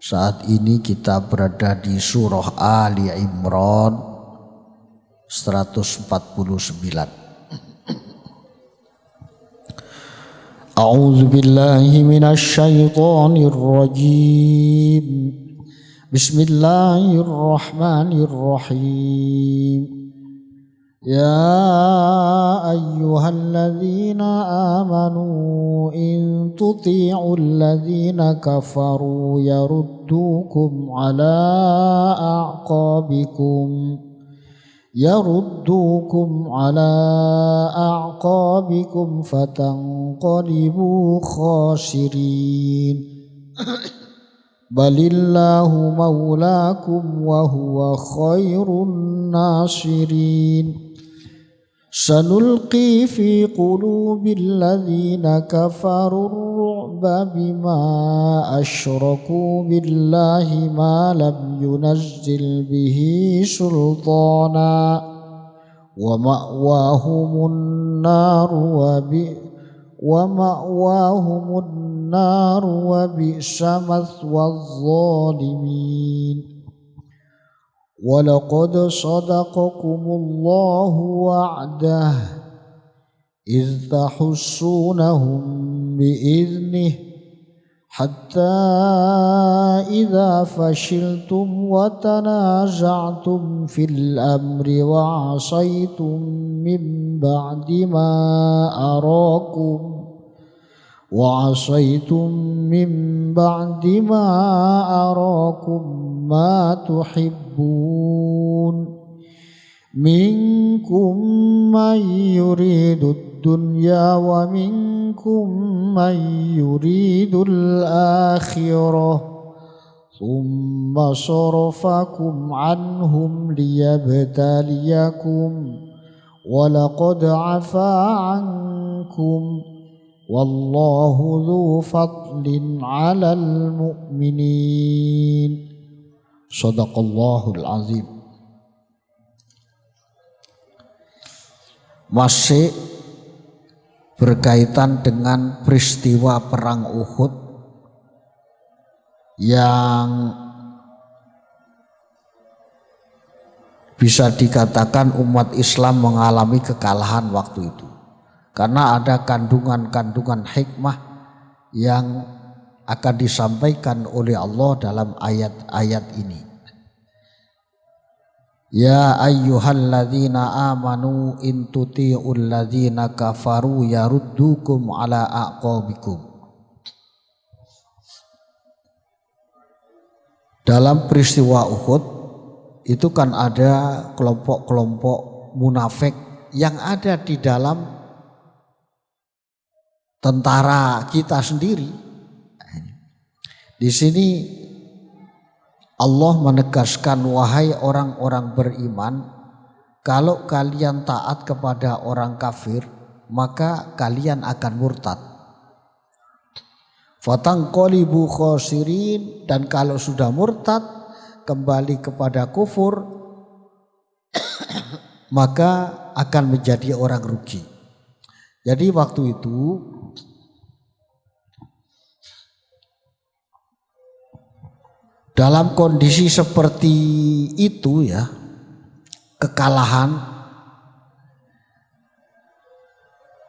Saat ini kita berada di surah Ali Imran 149. A'udzu billahi minasy syaithanir rajim. Bismillahirrahmanirrahim. Ya ayyuhalladzina amanu in tuti'ul ladzina kafaru yaruddukum ala a'qabikum fatanqalibu khasirin. Balillahu maulakum wa huwa khairun nasirin. Sanulqi fi qulubil ladzina kafaru ar-ru'ba bima asyraku billahi ma lam yunazzil bihi sultana wa ma'wahumun nar wa bi'sa mathwaz zalimin. وَلَقَدْ صَدَقَكُمُ اللَّهُ وَعْدَهُ إِذْ تَحُسُّونَهُم بِإِذْنِهِ حَتَّى إِذَا فَشِلْتُمْ وَتَنَازَعْتُمْ فِي الْأَمْرِ وَعَصَيْتُمْ مِنْ بَعْدِ مَا أَرَاكُمْ ما تحبون منكم من يريد الدنيا ومنكم من يريد الآخرة ثم صرفكم عنهم ليبتليكم ولقد عفا عنكم والله ذو فضل على المؤمنين. Shadaqallahul azim. Masih berkaitan dengan peristiwa perang Uhud yang bisa dikatakan umat Islam mengalami kekalahan waktu itu, karena ada kandungan-kandungan hikmah yang akan disampaikan oleh Allah dalam ayat-ayat ini. Ya ayyuhalladzina amanu in tuti'ul ladzina kafaru yaruddukum ala a'qabikum. Dalam peristiwa Uhud itu kan ada kelompok-kelompok munafik yang ada di dalam tentara kita sendiri. Di sini Allah menegaskan, wahai orang-orang beriman, kalau kalian taat kepada orang kafir, maka kalian akan murtad. Fatanqalibu khasirin, dan kalau sudah murtad kembali kepada kufur, maka akan menjadi orang rugi. Jadi waktu itu dalam kondisi seperti itu ya, kekalahan,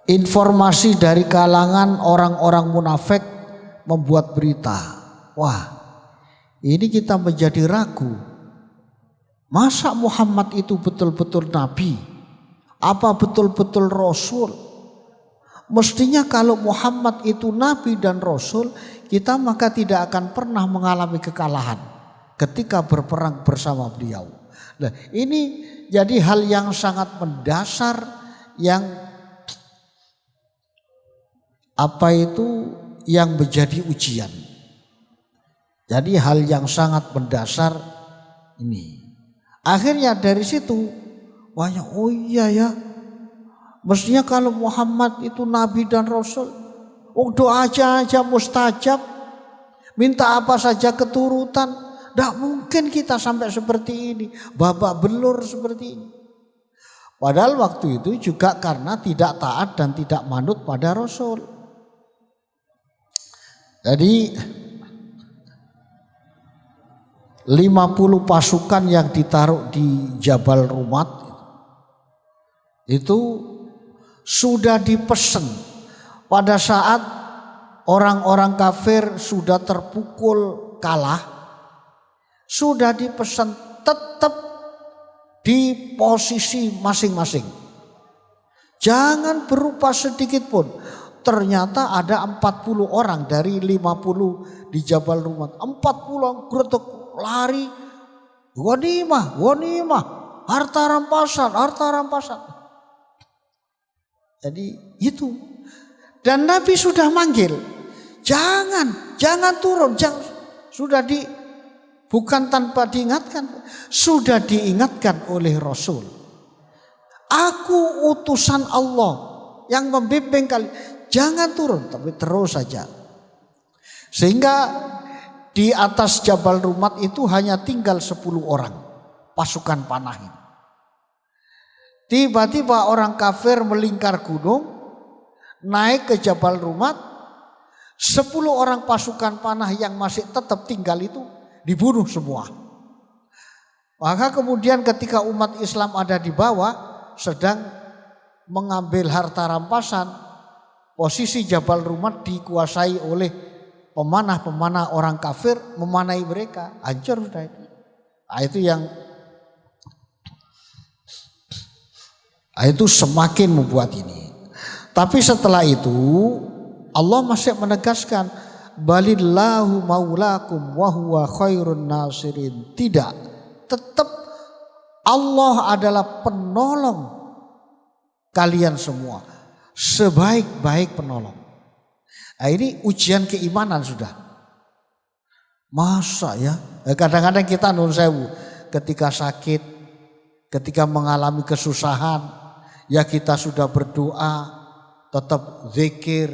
informasi dari kalangan orang-orang munafik membuat berita, wah ini kita menjadi ragu, masa Muhammad itu betul-betul nabi, apa betul-betul rasul? Mestinya kalau Muhammad itu nabi dan rasul, kita maka tidak akan pernah mengalami kekalahan ketika berperang bersama beliau. Nah, ini jadi hal yang sangat mendasar, yang yang menjadi ujian. Jadi hal yang sangat mendasar ini. Akhirnya dari situ, banyak, oh iya ya, mestinya kalau Muhammad itu nabi dan rasul, doa aja mustajab, minta apa saja keturutan, tidak mungkin kita sampai seperti ini, babak belur seperti ini. Padahal waktu itu juga karena tidak taat dan tidak manut pada Rasul. Jadi 50 pasukan yang ditaruh di Jabal Rumat itu sudah dipesan pada saat orang-orang kafir sudah terpukul kalah, sudah dipesan tetap di posisi masing-masing. Jangan berubah sedikit pun. Ternyata ada 40 orang dari 50 di Jabal Rumat. 40 gretek lari. Ghanimah, ghanimah, harta rampasan, harta rampasan. Jadi itu. Dan Nabi sudah manggil. Jangan turun. Sudah bukan tanpa diingatkan. Sudah diingatkan oleh Rasul. Aku utusan Allah yang membimbing kalian. Jangan turun, tapi terus saja. Sehingga di atas Jabal Rumat itu hanya tinggal 10 orang pasukan panah ini. Tiba-tiba orang kafir melingkar gunung, naik ke Jabal Rumat. 10 orang pasukan panah yang masih tetap tinggal itu dibunuh semua. Maka kemudian ketika umat Islam ada di bawah sedang mengambil harta rampasan, posisi Jabal Rumat dikuasai oleh pemanah-pemanah orang kafir, memanai mereka, hancur sudah itu. Nah, itu semakin membuat ini. Tapi setelah itu Allah masih menegaskan, balillahu maulakum wa huwa khairun nasirin. Tidak, tetap Allah adalah penolong kalian semua, sebaik-baik penolong. Nah, ini ujian keimanan sudah. Masa ya? Kadang-kadang kita nun sewu ketika sakit, ketika mengalami kesusahan, ya kita sudah berdoa, tetap zikir,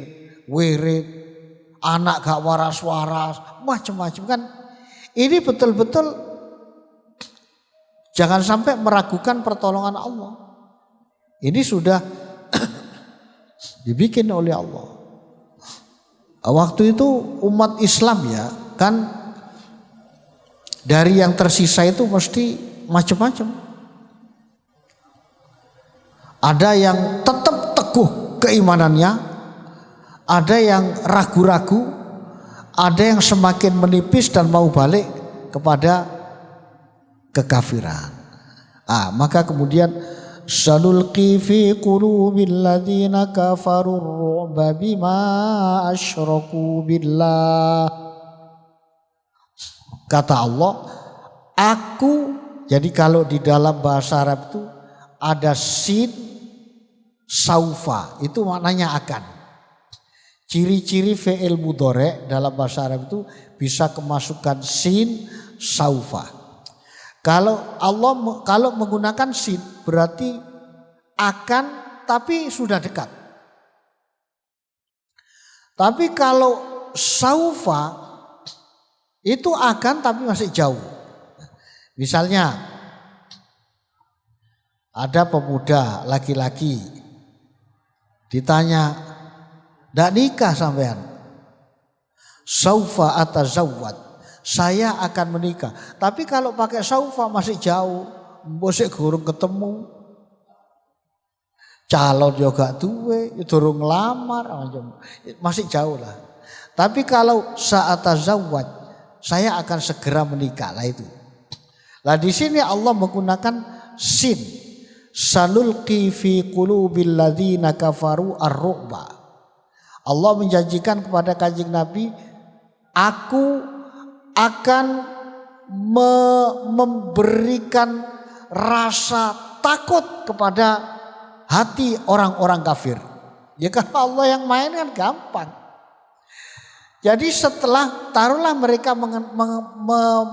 wirid, anak gak waras-waras, macam-macam kan. Ini betul-betul jangan sampai meragukan pertolongan Allah. Ini sudah dibikin oleh Allah. Waktu itu umat Islam ya kan, dari yang tersisa itu mesti macam-macam. Ada yang tetap teguh keimanannya, ada yang ragu-ragu, ada yang semakin menipis dan mau balik kepada kekafiran. Maka kemudian sanulqi fi qulubil ladzina kafarur ru'ba bima asyraku billah. Kata Allah, aku, jadi kalau di dalam bahasa Arab itu ada sin, saufa, itu maknanya akan. Ciri-ciri fi'il mudhari' dalam bahasa Arab itu bisa kemasukan sin, saufa. Kalau menggunakan sin berarti akan tapi sudah dekat. Tapi kalau saufa itu akan tapi masih jauh. Misalnya ada pemuda laki-laki ditanya, "Ndak nikah sampean?" "Saufa atazawwad." Saya akan menikah. Tapi kalau pakai saufa masih jauh. Mbosek gurung ketemu. Calon juga duwe, durung lamar, masih jauh lah. Tapi kalau sa'atazawwad, saya akan segera menikah lah itu. Lah di sini Allah menggunakan sin. Sanulqi fi qulubil ladzina kafaru ar-ru'ba. Allah menjanjikan kepada Kanjeng Nabi, aku akan memberikan rasa takut kepada hati orang-orang kafir. Ya kalau Allah yang main kan gampang. Jadi setelah taruhlah mereka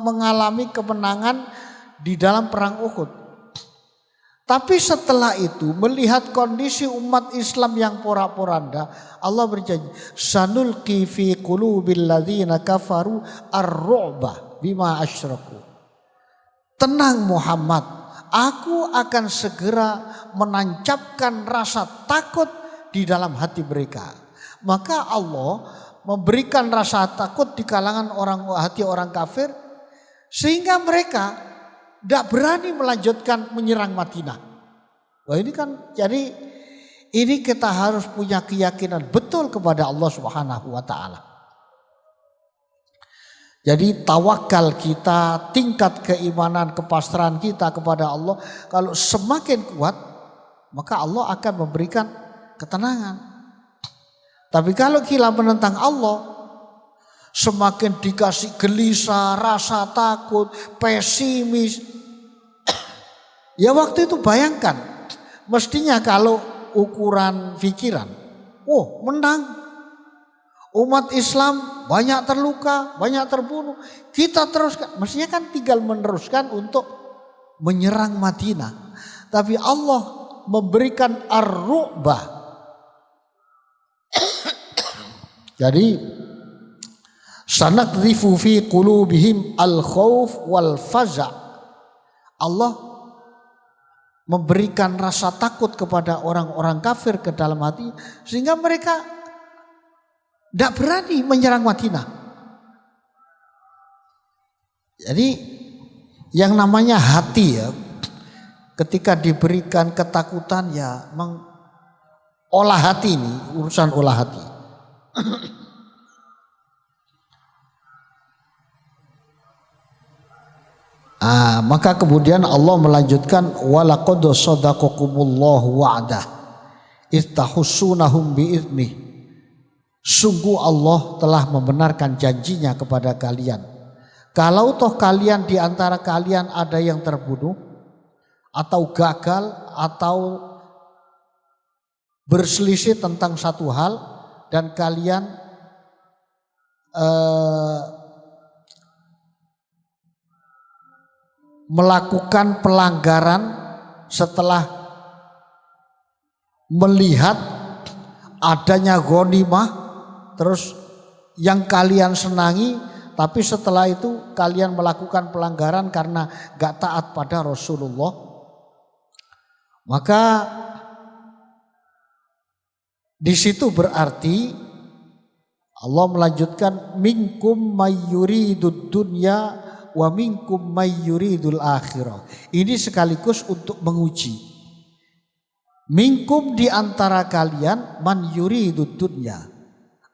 mengalami kemenangan di dalam perang Uhud. Tapi setelah itu melihat kondisi umat Islam yang porak-poranda, Allah berjanji, sanulqi fi qulubil ladzina kafaru ar-ru'ba bima asyraku. Tenang Muhammad, aku akan segera menancapkan rasa takut di dalam hati mereka. Maka Allah memberikan rasa takut di kalangan hati orang kafir Sehingga mereka tidak berani melanjutkan menyerang Madinah. Wah ini kan jadi ini kita harus punya keyakinan betul kepada Allah Subhanahu wa taala. Jadi tawakal kita, tingkat keimanan, kepasrahan kita kepada Allah kalau semakin kuat, maka Allah akan memberikan ketenangan. Tapi kalau kita menentang Allah, semakin dikasih gelisah, rasa takut, pesimis. Ya waktu itu bayangkan, mestinya kalau ukuran pikiran, menang. Umat Islam banyak terluka, banyak terbunuh. Kita teruskan, mestinya kan tinggal meneruskan untuk menyerang Madinah. Tapi Allah memberikan ar-ru'bah. Jadi sanaqdhifu fi qulubihim al-khauf wal faza'. Allah memberikan rasa takut kepada orang-orang kafir ke dalam hati sehingga mereka tidak berani menyerang Madinah. Jadi yang namanya hati ya, ketika diberikan ketakutan ya olah hati ini, urusan olah hati. Maka kemudian Allah melanjutkan walaqad sadaqakumullahu wa'dah istahussunahum bi'idnih. Sungguh Allah telah membenarkan janjinya kepada kalian. Kalau toh kalian di antara kalian ada yang terbunuh atau gagal atau berselisih tentang satu hal dan kalian melakukan pelanggaran setelah melihat adanya ghanimah, terus yang kalian senangi, tapi setelah itu kalian melakukan pelanggaran karena gak taat pada Rasulullah, maka di situ berarti Allah melanjutkan minkum mayyuridud dunya wa minkum mayyuridul akhirah. Ini sekaligus untuk menguji. Minkum di antara kalian man yuridud dunya.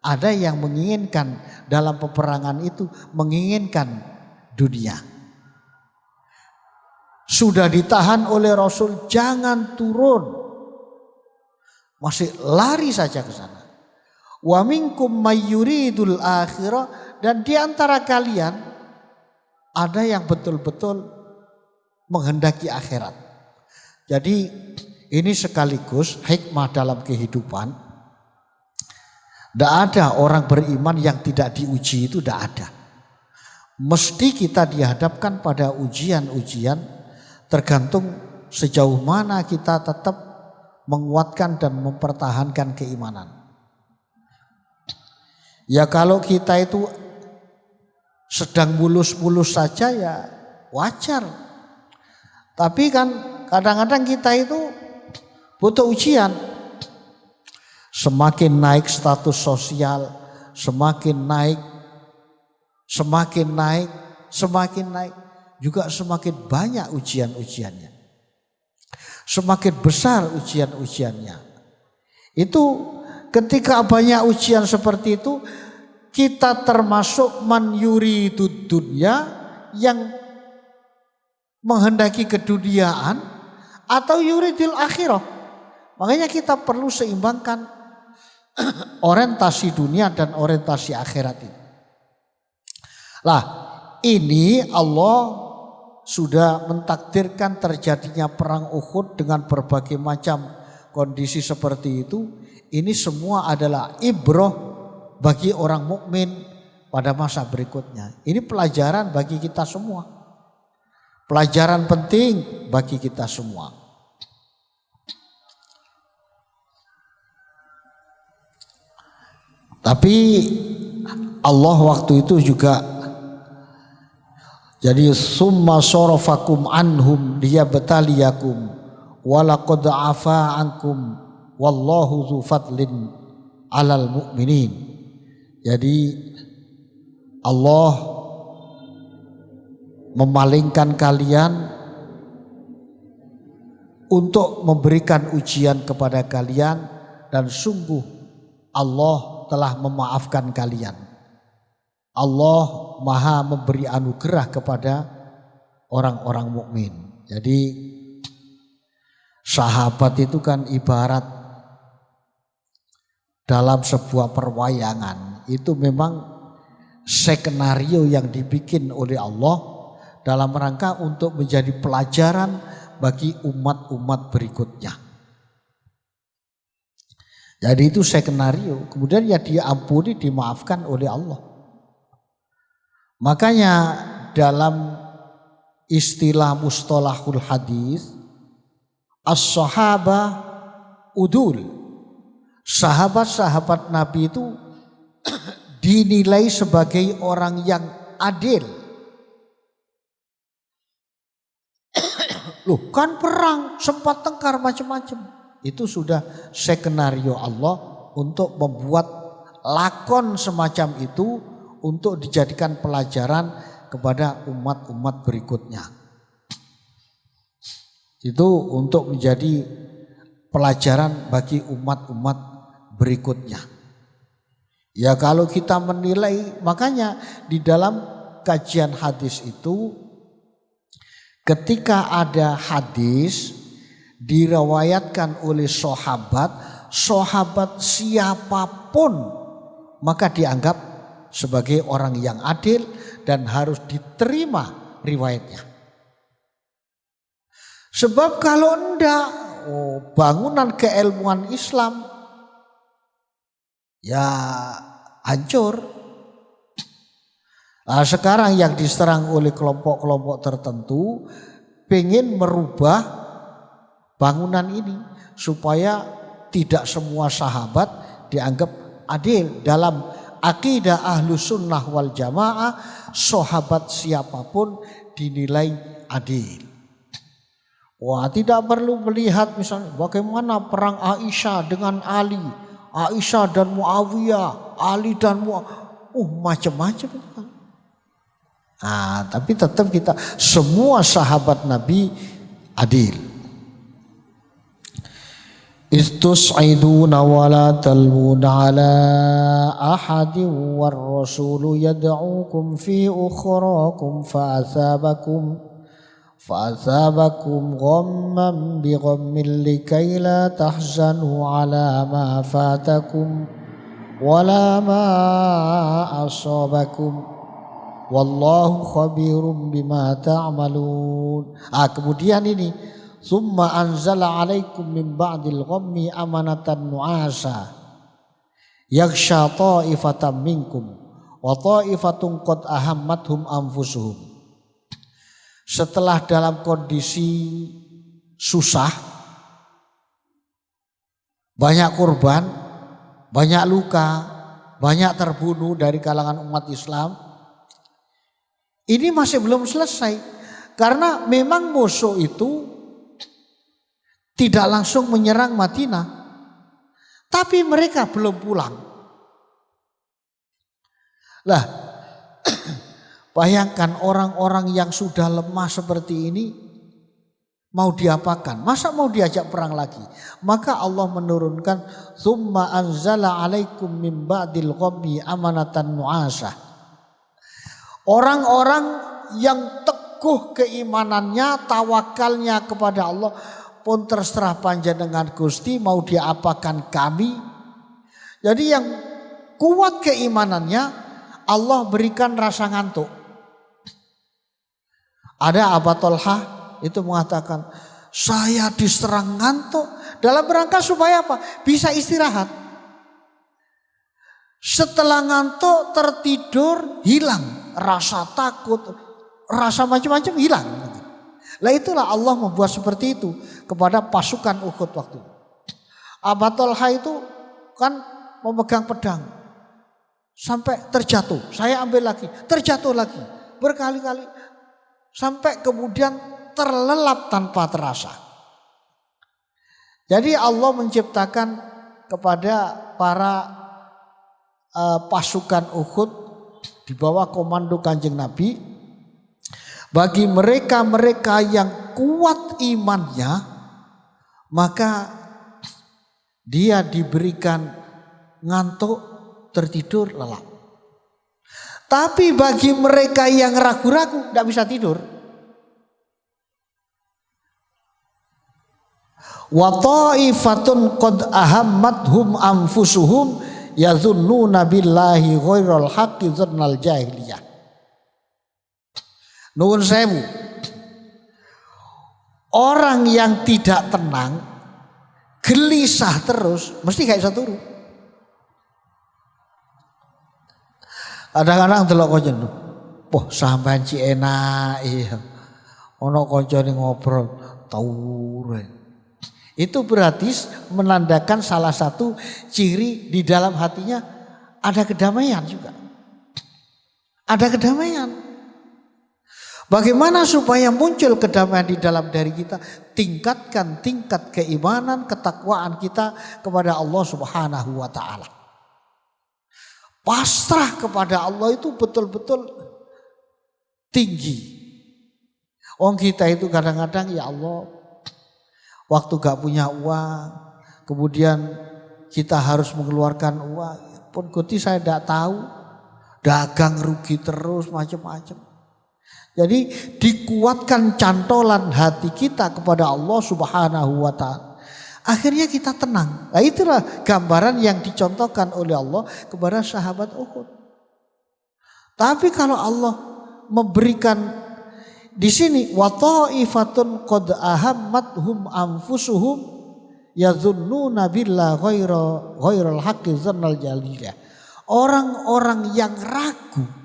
Ada yang menginginkan dalam peperangan itu menginginkan dunia. Sudah ditahan oleh Rasul, jangan turun. Masih lari saja ke sana. Wa minkum mayyuridul akhirah, dan di antara kalian ada yang betul-betul menghendaki akhirat. Jadi ini sekaligus hikmah dalam kehidupan. Tidak ada orang beriman yang tidak diuji, itu tidak ada. Mesti kita dihadapkan pada ujian-ujian, tergantung sejauh mana kita tetap menguatkan dan mempertahankan keimanan. Ya kalau kita itu sedang mulus-mulus saja ya wajar. Tapi kan kadang-kadang kita itu butuh ujian. Semakin naik status sosial, semakin naik, juga semakin banyak ujian-ujiannya. Semakin besar ujian-ujiannya. Itu ketika banyak ujian seperti itu, kita termasuk man yuridud dunya yang menghendaki keduniaan atau yuridil akhirah. Makanya kita perlu seimbangkan orientasi dunia dan orientasi akhirat ini. Lah, ini Allah sudah mentakdirkan terjadinya perang Uhud dengan berbagai macam kondisi seperti itu. Ini semua adalah ibrah bagi orang mukmin pada masa berikutnya. Ini pelajaran bagi kita semua. Pelajaran penting bagi kita semua. Tapi Allah waktu itu juga jadi summa sarafakum anhum liyabtaliyakum walaqad afa ankum wallahu dzu fadlin alal mu'minin. Jadi Allah memalingkan kalian untuk memberikan ujian kepada kalian, dan sungguh Allah telah memaafkan kalian. Allah Maha memberi anugerah kepada orang-orang mukmin. Jadi sahabat itu kan ibarat dalam sebuah perwayangan, itu memang skenario yang dibikin oleh Allah dalam rangka untuk menjadi pelajaran bagi umat-umat berikutnya. Jadi itu skenario, kemudian ya diampuni, dimaafkan oleh Allah. Makanya dalam istilah mustalahul hadis, as-sahabah udul, sahabat-sahabat Nabi itu dinilai sebagai orang yang adil. Loh, kan perang, sempat tengkar macam-macam. Itu sudah skenario Allah untuk membuat lakon semacam itu untuk dijadikan pelajaran kepada umat-umat berikutnya. Itu untuk menjadi pelajaran bagi umat-umat berikutnya. Ya kalau kita menilai, makanya di dalam kajian hadis itu ketika ada hadis diriwayatkan oleh sahabat siapapun, maka dianggap sebagai orang yang adil dan harus diterima riwayatnya. Sebab kalau enggak, bangunan keilmuan Islam ya hancur. Nah, sekarang yang diserang oleh kelompok-kelompok tertentu pengen merubah bangunan ini supaya tidak semua sahabat dianggap adil. Dalam akidah Ahlus Sunnah wal Jamaah, sahabat siapapun dinilai adil. Wah, tidak perlu melihat misalnya bagaimana perang Aisyah dengan Ali, Aisyah dan Muawiyah, Ali dan macam-macam. Nah, tapi tetap kita semua sahabat Nabi adil. Istus'iduna wa la talmuna ala ahadin war rasulu yad'ukum fi ukhrakum fa'athabakum ghamman bi ghammin likay la tahzanu ala ma fatakum wa la ma asabakum wallahu khabirum bima ta'malun. Kemudian ini summa anzala alaikum min ba'dil ghammi amanatan nu'asa yaghsha ta'ifatan minkum wa ta'ifatun qad ahammathum anfusuhum. Setelah dalam kondisi susah, banyak korban, banyak luka, banyak terbunuh dari kalangan umat Islam, ini masih belum selesai. Karena memang musuh itu tidak langsung menyerang Madinah, tapi mereka belum pulang. Lah, bayangkan orang-orang yang sudah lemah seperti ini mau diapakan? Masa mau diajak perang lagi? Maka Allah menurunkan tsumma anzala alaikum min ba'dil ghammi amanatan nu'asah. Orang-orang yang teguh keimanannya, tawakalnya kepada Allah, pun terserah panjenengan Gusti mau diapakan kami. Jadi yang kuat keimanannya, Allah berikan rasa ngantuk. Ada Abu Talha itu mengatakan, saya diserang ngantuk dalam rangka supaya apa? Bisa istirahat. Setelah ngantuk tertidur, hilang rasa takut, rasa macam-macam hilang. Lah itulah Allah membuat seperti itu kepada pasukan Uhud waktu itu. Abu Talha itu kan memegang pedang sampai terjatuh. Saya ambil lagi, terjatuh lagi berkali-kali sampai kemudian terlelap tanpa terasa. Jadi Allah menciptakan kepada para pasukan Uhud di bawah komando Kanjeng Nabi, Bagi mereka-mereka yang kuat imannya, maka dia diberikan ngantuk, tertidur, lelap. Tapi bagi mereka yang ragu-ragu, tidak bisa tidur. Wa ta'ifatun qad ahammathum anfusuhum yadhunnuna billahi ghairal haqqi dzannal jahiliyah. Nuwun sewu. Orang yang tidak tenang, gelisah terus, mesti gak bisa turu. Kadang-kadang delok kanca, "Poh, sampean ci enak iya. Ono kancane ngobrol turu." Itu berarti menandakan salah satu ciri di dalam hatinya ada kedamaian juga. Ada kedamaian. Bagaimana supaya muncul kedamaian di dalam diri kita? Tingkatkan tingkat keimanan, ketakwaan kita kepada Allah Subhanahu wa taala. Pasrah kepada Allah itu betul-betul tinggi. Kita itu kadang-kadang, ya Allah, waktu gak punya uang, kemudian kita harus mengeluarkan uang, pun Gusti saya tidak tahu, dagang rugi terus macam-macam. Jadi dikuatkan cantolan hati kita kepada Allah Subhanahu wa taala. Akhirnya kita tenang. Nah, itulah gambaran yang dicontohkan oleh Allah kepada sahabat Uhud. Tapi kalau Allah memberikan di sini wa ta'ifatun qad ahammathum anfusuhum yadhunnuna billahi ghairal haqqi dzannal jaliyah. Orang-orang yang ragu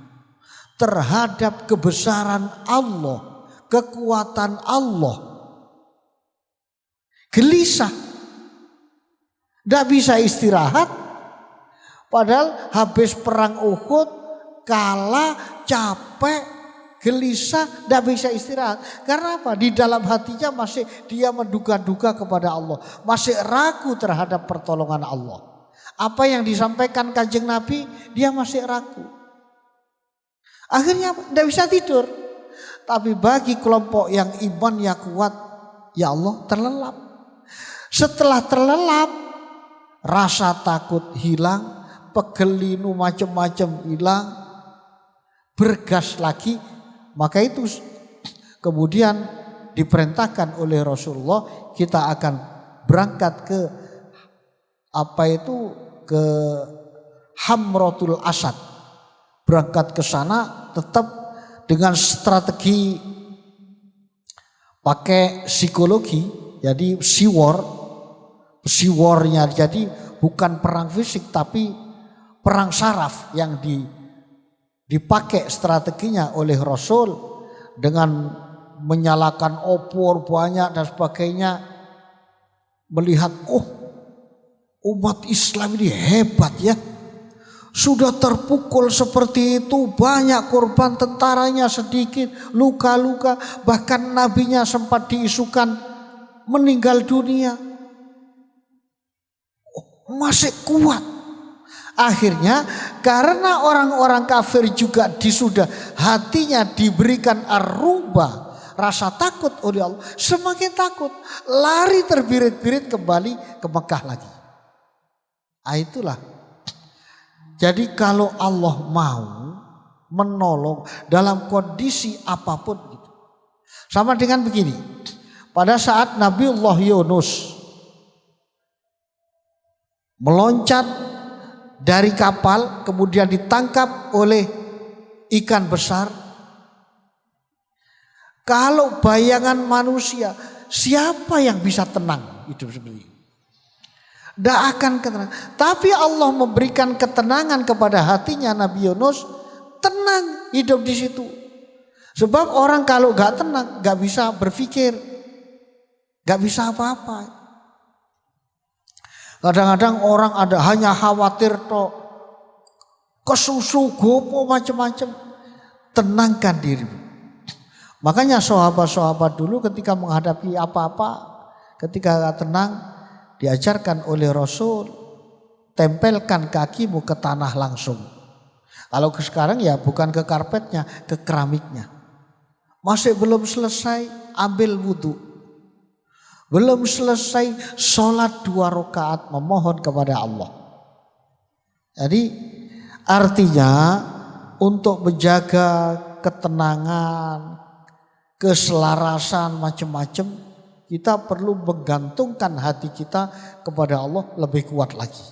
terhadap kebesaran Allah, kekuatan Allah, gelisah, tidak bisa istirahat, padahal habis perang Uhud kalah, capek, gelisah, tidak bisa istirahat. Karena apa? Di dalam hatinya masih dia menduga-duga kepada Allah, masih ragu terhadap pertolongan Allah. Apa yang disampaikan Kanjeng Nabi, dia masih ragu. Akhirnya tidak bisa tidur. Tapi bagi kelompok yang imannya kuat, ya Allah, terlelap. Setelah terlelap, rasa takut hilang, pegelinu macam-macam hilang, bergas lagi. Maka itu kemudian diperintahkan oleh Rasulullah, kita akan berangkat ke ke Hamratul Asad. Berangkat ke sana tetap dengan strategi pakai psikologi, jadi siwarnya, jadi bukan perang fisik tapi perang saraf yang dipakai strateginya oleh Rasul dengan menyalakan obor banyak dan sebagainya, melihat umat Islam ini hebat ya. Sudah terpukul seperti itu, banyak korban, tentaranya sedikit, luka-luka, bahkan nabinya sempat diisukan meninggal dunia. Masih kuat. Akhirnya karena orang-orang kafir juga sudah hatinya diberikan ar-ruba, rasa takut oleh Allah, semakin takut, lari terbirit-birit kembali ke Mekah lagi. Itulah. Jadi kalau Allah mau menolong dalam kondisi apapun gitu. Sama dengan begini. Pada saat Nabiullah Yunus meloncat dari kapal kemudian ditangkap oleh ikan besar. Kalau bayangan manusia, siapa yang bisa tenang hidup seperti ini? Tidak akan ketenangan. Tapi Allah memberikan ketenangan kepada hatinya Nabi Yunus, tenang hidup di situ. Sebab orang kalau gak tenang gak bisa berpikir, gak bisa apa-apa. Kadang-kadang orang ada hanya khawatir toh, kesusu, gopo macam-macam. Tenangkan dirimu. Makanya sahabat-sahabat dulu ketika menghadapi apa-apa, ketika gak tenang, diajarkan oleh Rasul, tempelkan kakimu ke tanah langsung. Kalau sekarang ya bukan ke karpetnya, ke keramiknya. Masih belum selesai ambil wudhu. Belum selesai sholat 2 rakaat memohon kepada Allah. Jadi artinya untuk menjaga ketenangan, keselarasan macam-macam, kita perlu menggantungkan hati kita kepada Allah lebih kuat lagi.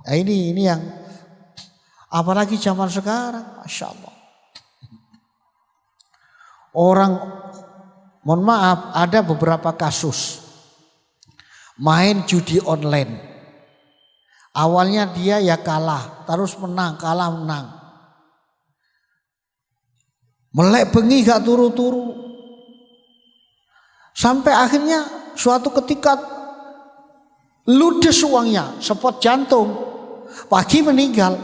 Nah ini yang apalagi zaman sekarang, Masya Allah. Orang, mohon maaf, ada beberapa kasus main judi online. Awalnya dia ya kalah, terus menang, kalah menang. Melek bengi gak turu-turu. Sampai akhirnya suatu ketika ludes uangnya, spot jantung. Pagi meninggal.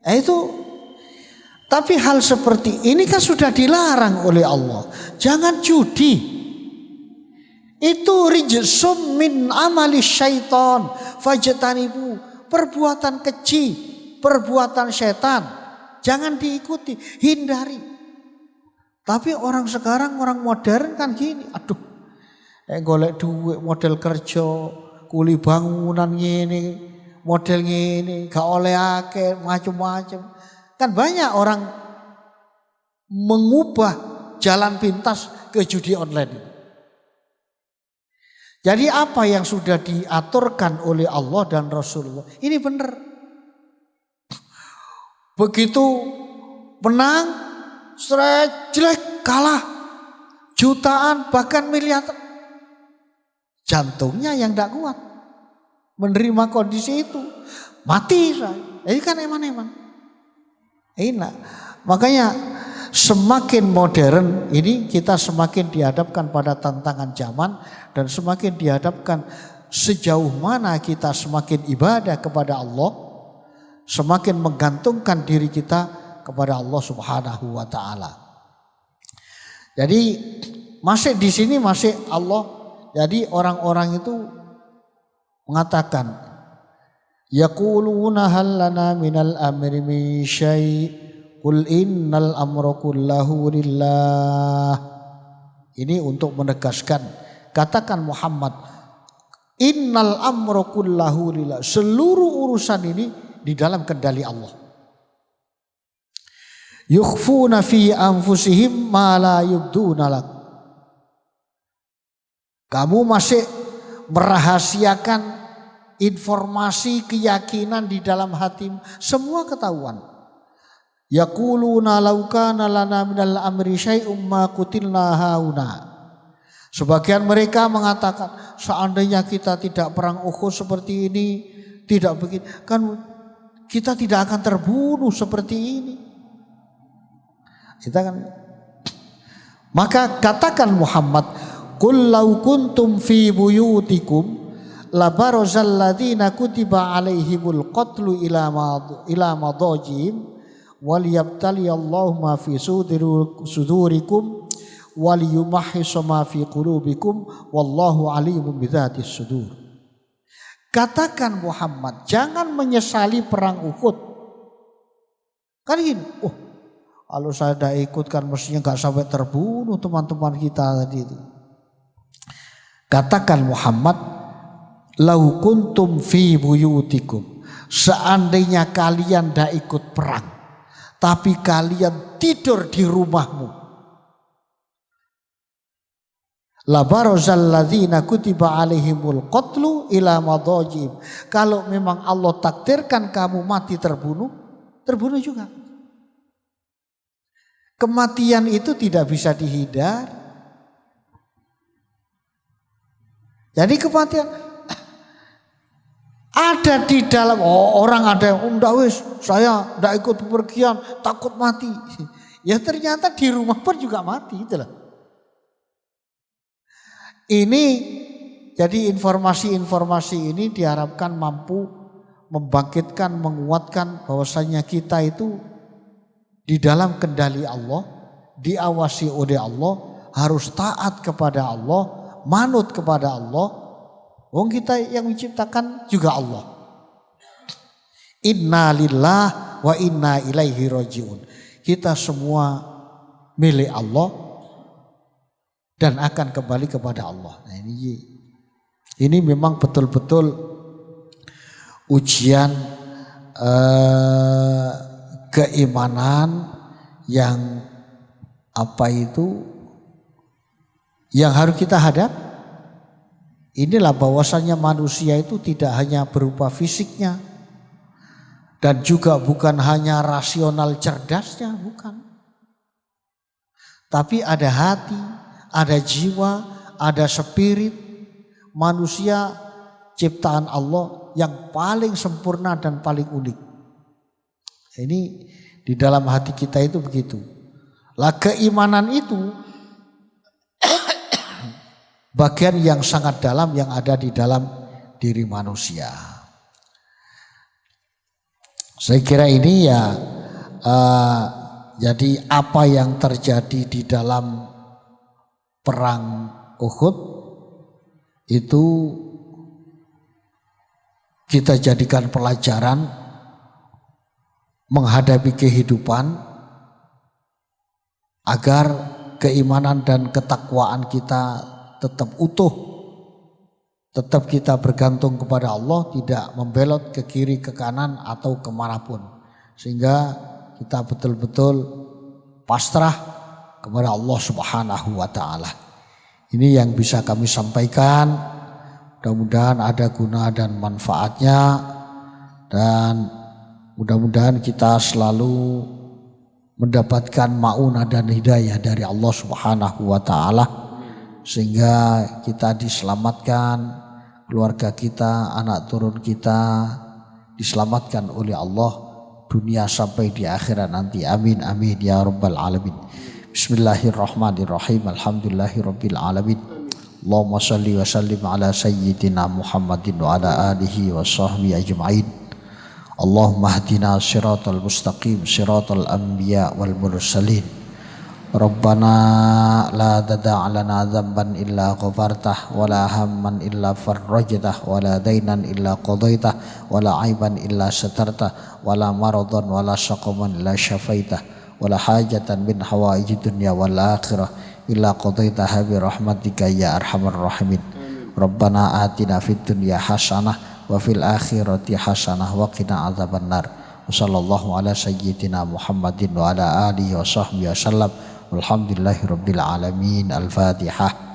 Itu. Tapi hal seperti ini kan sudah dilarang oleh Allah. Jangan judi. Itu rijsum min amali syaitan fajtanibu. Perbuatan keji, perbuatan setan. Jangan diikuti, hindari. Tapi orang sekarang, orang modern kan gini. Aduh, golek duit, model kerja, kuli bangunan ngene, model ngene, gak oleh akeh, macam-macam. Kan banyak orang mengubah jalan pintas ke judi online. Jadi apa yang sudah diaturkan oleh Allah dan Rasulullah, ini benar. Begitu menang, jelek, kalah, jutaan bahkan miliaran. Jantungnya yang tidak kuat menerima kondisi itu, mati saya. Ini kan eman-eman. Enak. Makanya semakin modern ini kita semakin dihadapkan pada tantangan zaman dan semakin dihadapkan sejauh mana kita semakin ibadah kepada Allah, semakin menggantungkan diri kita kepada Allah Subhanahu wa taala. Jadi masih di sini masih Allah. Jadi orang-orang itu mengatakan yaquluna hal lana minal amri min syai' qul innal amra kullahu lillah. Ini untuk menegaskan, katakan Muhammad, innal amra kullahu lillah. Seluruh urusan ini di dalam kendali Allah. Yukhfuna fi anfusihim ma la yubduna lak. Kamu masih merahasiakan informasi, keyakinan di dalam hati, semua ketahuan. Yaquluna law kana lana minal amri syai'um ma qutilna hauna. Sebagian mereka mengatakan seandainya kita tidak perang Uhud seperti ini, tidak begitu, kan kita tidak akan terbunuh seperti ini. Kita kan, maka katakan Muhammad, qul law kuntum fi buyutikum labarazal ladzina kutiba alaihimul qatlu ila madajim waliyabtaliyallahu ma fi sudurikum waliyumahhisa ma fi qulubikum wallahu alimun bidzatis sudur. Katakan Muhammad, jangan menyesali perang Uhud. Kan gini, kalau saya tidak ikut kan mestinya gak sampai terbunuh teman-teman kita tadi itu. Katakan Muhammad, lau kuntum fi buyutikum, seandainya kalian tidak ikut perang, tapi kalian tidur di rumahmu. Labarazal ladzina kutiba alaihimul qatlu ila madajim. Kalau memang Allah takdirkan kamu mati terbunuh juga. Kematian itu tidak bisa dihindar. Jadi kematian ada di dalam orang, ada yang saya tidak ikut bepergian takut mati. Ya ternyata di rumah pun juga mati, itulah. Ini jadi informasi-informasi ini diharapkan mampu membangkitkan, menguatkan bahwasanya kita itu di dalam kendali Allah, diawasi oleh Allah, harus taat kepada Allah, manut kepada Allah. Wong kita yang menciptakan juga Allah. Inna lillah wa inna ilaihi rajiun. Kita semua milik Allah dan akan kembali kepada Allah. Nah, ini memang betul-betul ujian keimanan yang yang harus kita hadap. Inilah bahwasannya manusia itu tidak hanya berupa fisiknya dan juga bukan hanya rasional cerdasnya, bukan. Tapi ada hati, ada jiwa, ada spirit. Manusia ciptaan Allah yang paling sempurna dan paling unik. Ini di dalam hati kita itu begitu. Lah keimanan itu bagian yang sangat dalam yang ada di dalam diri manusia. Saya kira ini ya jadi apa yang terjadi di dalam perang Uhud itu kita jadikan pelajaran menghadapi kehidupan agar keimanan dan ketakwaan kita tetap utuh, tetap kita bergantung kepada Allah, tidak membelot ke kiri, ke kanan atau kemanapun, sehingga kita betul-betul pasrah kepada Allah Subhanahu wa Ta'ala. Ini yang bisa kami sampaikan. Mudah-mudahan ada guna dan manfaatnya, dan mudah-mudahan kita selalu mendapatkan ma'unah dan hidayah dari Allah Subhanahu wa Ta'ala, sehingga kita diselamatkan, keluarga kita, anak turun kita diselamatkan oleh Allah dunia sampai di akhirat nanti. Amin amin ya rabbal alamin. Bismillahirrahmanirrahim. Alhamdulillahirabbil alamin. Allahumma shalli wa sallim ala sayyidina Muhammadin wa ala alihi wa sahbihi ajma'in. Allahumma hdina siratal mustaqim, siratal anbiya wal mursalin. Rabbana la tada' lana dzamban illa ghafartah wa la hamman illa farrajtah wa la dainan illa qadaitah wa la aiban illa satartah wa la maradan wa la saqaman illa syafaitah wa la hajatan min hawaijid dunya wal akhirah illa qadaitaha bi rahmatika ya arhamar rahimin. Rabbana atina fid dunya hasanah wa fil akhirati hasanah wa qina adzabannar. Wa sallallahu ala sayyidina Muhammadin wa ala alihi wa sahbihi wasallam. Walhamdulillahirabbil alamin. Al-Fatihah.